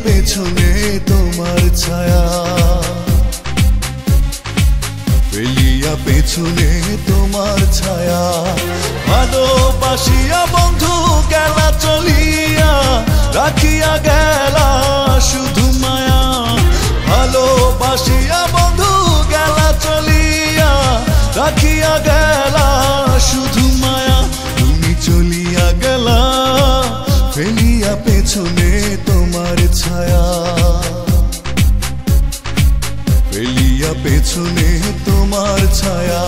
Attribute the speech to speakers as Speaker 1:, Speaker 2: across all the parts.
Speaker 1: পেছনে তোমার ছায়া, ফেলিয়া পেছনে তোমার ছায়া। ভালোবাসিয়া বন্ধু গেলা চলিয়া, রাখিয়া গেলা শুধু মায়া। ভালোবাসিয়া বন্ধু গেলা চলিয়া, রাখিয়া গেলা শুধু মায়া। তুমি চলিয়া গেলা ফেলিয়া পেছনে তোমার ছায়া, ফেলিয়া পেছনে তোমার ছায়া।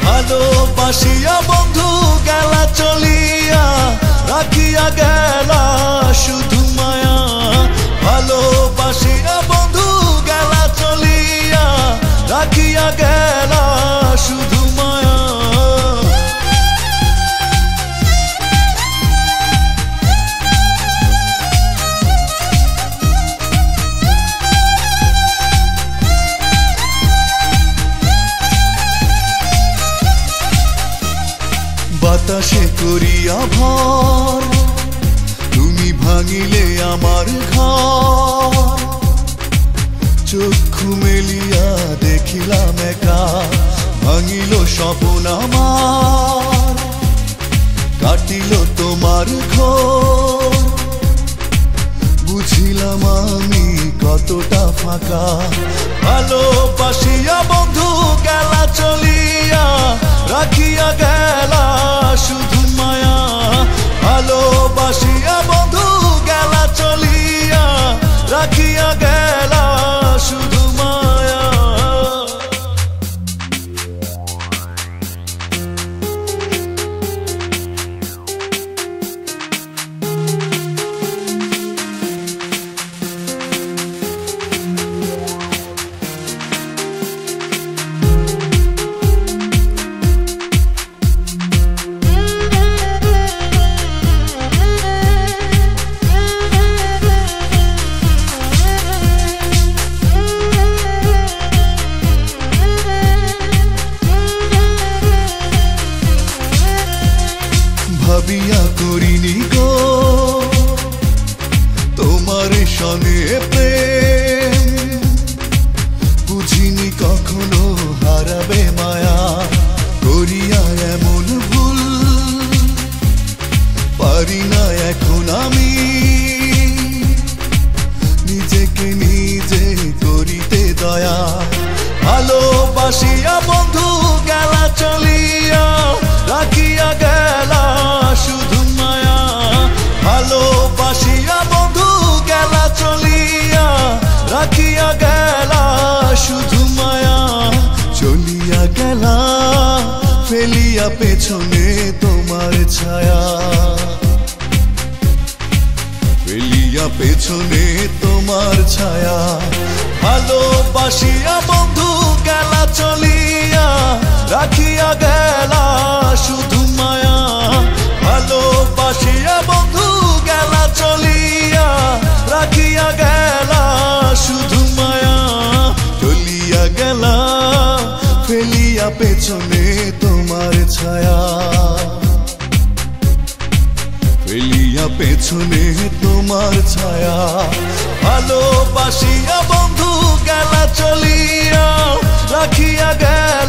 Speaker 1: ভালোবাসিয়া বন্ধু গেলা চলিয়া, রাখিয়া গেলা শুধু মায়া। ভালোবাসিয়া বন্ধু গেলা চলিয়া, রাখিয়া গেলা শুধু মায়া। বাতাসে করিয়া ভর, তুমি ভাঙিলে আমার ঘর। চক্ষু মেলিয়া দেখিলাম একা, ভাঙিল স্বপ্ন আমার। কাটিল তোমার ঘোর, বুঝিলাম আমি কতটা ফাঁকা। ভালোবাসিয়া বন্ধু গেলা চলিয়া, রাখিয়া গেলা শুধু মায়া। ভালোবাসিয়া বন্ধু গেলা চলিয়া, রাখিয়া গেলা শুধু মায়া। ভাবিয়া করিনি গো তোমার সঙ্গে প্রেম, বুঝিনি কখনো হারাবে মায়া। করিয়া এমন ভুল পারি না এখন আমি, নিজেকে নিজে করিতে দয়া। ভালোবাসিয়া বন্ধু গেলা চলিয়া, রাখিয়া গেলা শুধু মায়া। ভালোবাসিয়া বন্ধু গেলা চলিয়া, রাখিয়া গেলা শুধু মায়া। চলিয়া গেলা ফেলিয়া পেছনে তোমার ছায়া, ফেলিয়া পেছনে তোমার ছায়া। ভালোবাসিয়া বন্ধু গেলা চলিয়া, রাখিয়া গেলা শুধু মায়া। ভালোবাসিয়া বন্ধু গেলা চলিয়া, রাখিয়া গেলা শুধু মায়া। চলিয়া গেলা ফেলিয়া পেছনে তোমার ছায়া, ফেলিয়া পেছনে তোমার ছায়া। ভালোবাসিয়া বন্ধু গেলা চলিয়া, রাখিয়া গেলা